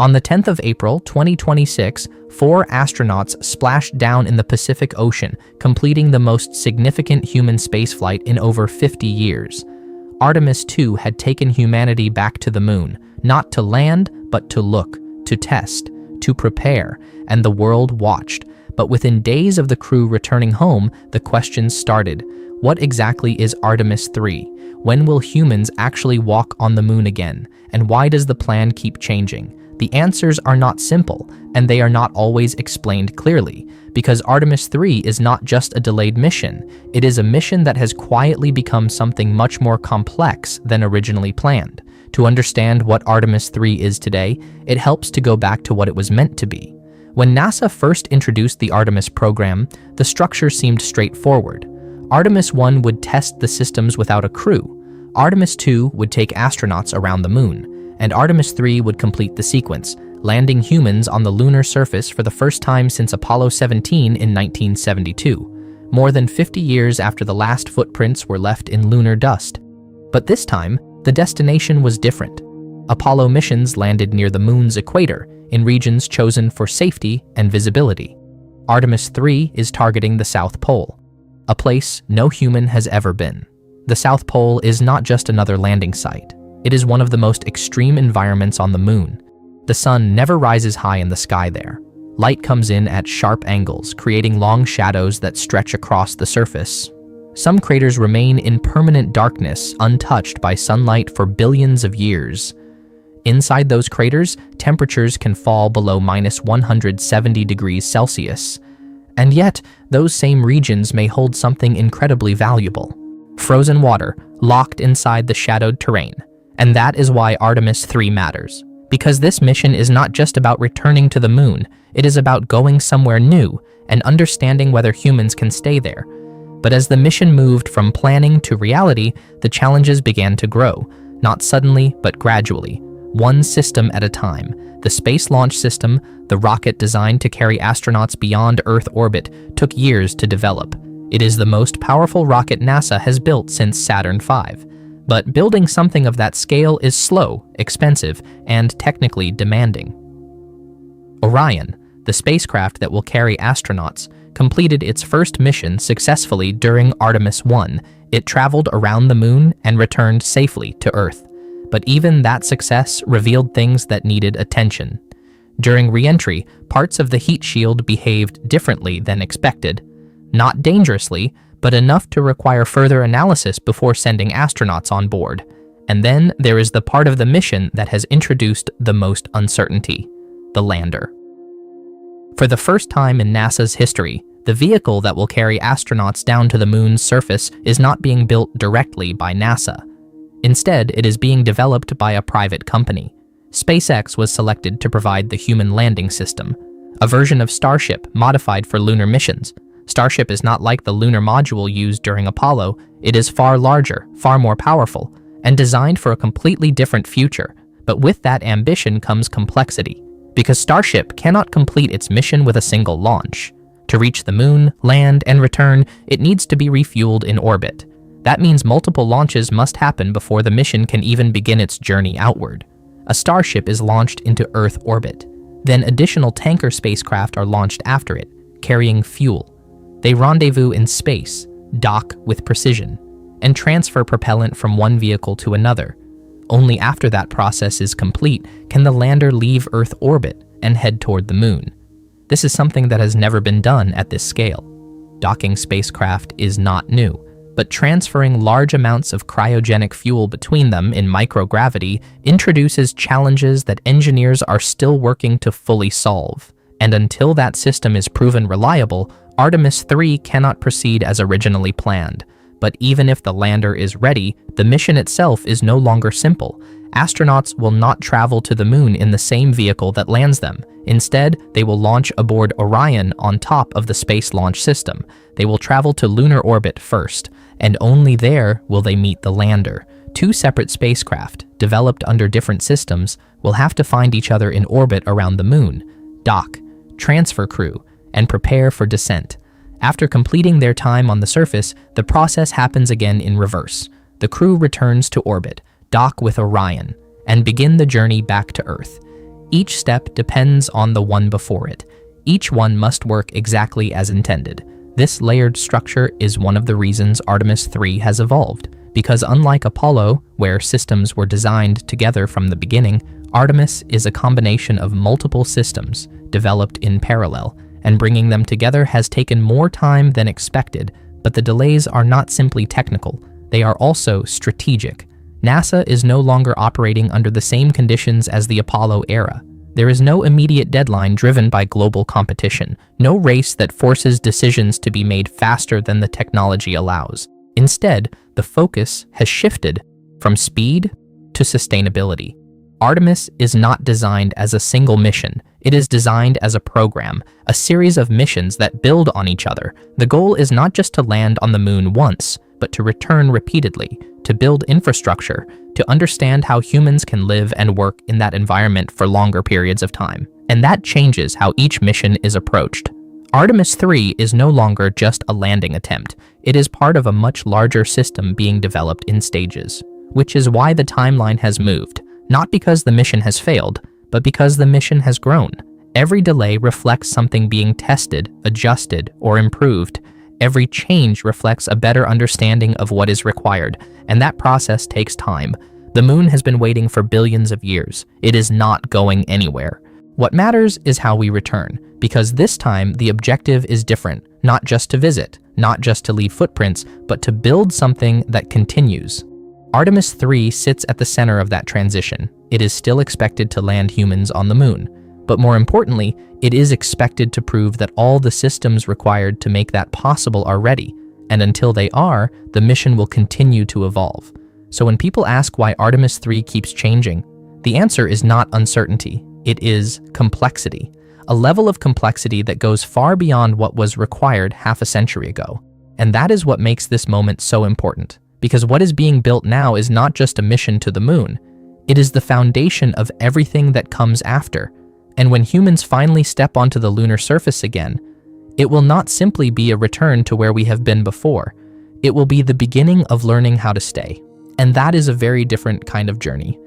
On the 10th of April, 2026, 4 astronauts splashed down in the Pacific Ocean, completing the most significant human spaceflight in over 50 years. Artemis 2 had taken humanity back to the moon, not to land, but to look, to test, to prepare, and the world watched. But within days of the crew returning home, the questions started. What exactly is Artemis 3? When will humans actually walk on the moon again? And why does the plan keep changing? The answers are not simple, and they are not always explained clearly, because Artemis 3 is not just a delayed mission. It is a mission that has quietly become something much more complex than originally planned. To understand what Artemis 3 is today, it helps to go back to what it was meant to be. When NASA first introduced the Artemis program, the structure seemed straightforward. Artemis 1 would test the systems without a crew. Artemis 2 would take astronauts around the moon. And Artemis 3 would complete the sequence, landing humans on the lunar surface for the first time since Apollo 17 in 1972, more than 50 years after the last footprints were left in lunar dust. But this time, the destination was different. Apollo missions landed near the moon's equator, in regions chosen for safety and visibility. Artemis 3 is targeting the South Pole, a place no human has ever been. The South Pole is not just another landing site. It is one of the most extreme environments on the moon. The sun never rises high in the sky there. Light comes in at sharp angles, creating long shadows that stretch across the surface. Some craters remain in permanent darkness, untouched by sunlight for billions of years. Inside those craters, temperatures can fall below -170 degrees Celsius. And yet, those same regions may hold something incredibly valuable: frozen water locked inside the shadowed terrain. And that is why Artemis 3 matters. Because this mission is not just about returning to the moon, it is about going somewhere new and understanding whether humans can stay there. But as the mission moved from planning to reality, the challenges began to grow, not suddenly, but gradually, one system at a time. The Space Launch System, the rocket designed to carry astronauts beyond Earth orbit, took years to develop. It is the most powerful rocket NASA has built since Saturn V. But building something of that scale is slow, expensive, and technically demanding. Orion, the spacecraft that will carry astronauts, completed its first mission successfully during Artemis 1. It traveled around the moon and returned safely to Earth. But even that success revealed things that needed attention. During re-entry, parts of the heat shield behaved differently than expected. Not dangerously, but enough to require further analysis before sending astronauts on board. And then there is the part of the mission that has introduced the most uncertainty: the lander. For the first time in NASA's history, the vehicle that will carry astronauts down to the moon's surface is not being built directly by NASA. Instead, it is being developed by a private company. SpaceX was selected to provide the human landing system, a version of Starship modified for lunar missions. Starship is not like the lunar module used during Apollo. It is far larger, far more powerful, and designed for a completely different future. But with that ambition comes complexity, because Starship cannot complete its mission with a single launch. To reach the moon, land, and return, it needs to be refueled in orbit. That means multiple launches must happen before the mission can even begin its journey outward. A Starship is launched into Earth orbit. Then additional tanker spacecraft are launched after it, carrying fuel. They rendezvous in space, dock with precision, and transfer propellant from one vehicle to another. Only after that process is complete can the lander leave Earth orbit and head toward the moon. This is something that has never been done at this scale. Docking spacecraft is not new, but transferring large amounts of cryogenic fuel between them in microgravity introduces challenges that engineers are still working to fully solve. And until that system is proven reliable, Artemis 3 cannot proceed as originally planned. But even if the lander is ready, the mission itself is no longer simple. Astronauts will not travel to the moon in the same vehicle that lands them. Instead, they will launch aboard Orion on top of the Space Launch System. They will travel to lunar orbit first, and only there will they meet the lander. Two separate spacecraft, developed under different systems, will have to find each other in orbit around the moon, dock, transfer crew, and prepare for descent. After completing their time on the surface, the process happens again in reverse. The crew returns to orbit, dock with Orion, and begin the journey back to Earth. Each step depends on the one before it. Each one must work exactly as intended. This layered structure is one of the reasons Artemis 3 has evolved, because unlike Apollo, where systems were designed together from the beginning, Artemis is a combination of multiple systems developed in parallel, and bringing them together has taken more time than expected, but the delays are not simply technical, they are also strategic. NASA is no longer operating under the same conditions as the Apollo era. There is no immediate deadline driven by global competition, no race that forces decisions to be made faster than the technology allows. Instead, the focus has shifted from speed to sustainability. Artemis is not designed as a single mission. It is designed as a program, a series of missions that build on each other. The goal is not just to land on the moon once, but to return repeatedly, to build infrastructure, to understand how humans can live and work in that environment for longer periods of time. And that changes how each mission is approached. Artemis 3 is no longer just a landing attempt. It is part of a much larger system being developed in stages, which is why the timeline has moved, not because the mission has failed, but because the mission has grown. Every delay reflects something being tested, adjusted, or improved. Every change reflects a better understanding of what is required, and that process takes time. The moon has been waiting for billions of years. It is not going anywhere. What matters is how we return, because this time the objective is different, not just to visit, not just to leave footprints, but to build something that continues. Artemis 3 sits at the center of that transition. It is still expected to land humans on the moon, but more importantly, it is expected to prove that all the systems required to make that possible are ready, and until they are, the mission will continue to evolve. So when people ask why Artemis 3 keeps changing, the answer is not uncertainty, it is complexity, a level of complexity that goes far beyond what was required half a century ago. And that is what makes this moment so important, because what is being built now is not just a mission to the moon, it is the foundation of everything that comes after. And when humans finally step onto the lunar surface again, it will not simply be a return to where we have been before. It will be the beginning of learning how to stay. And that is a very different kind of journey.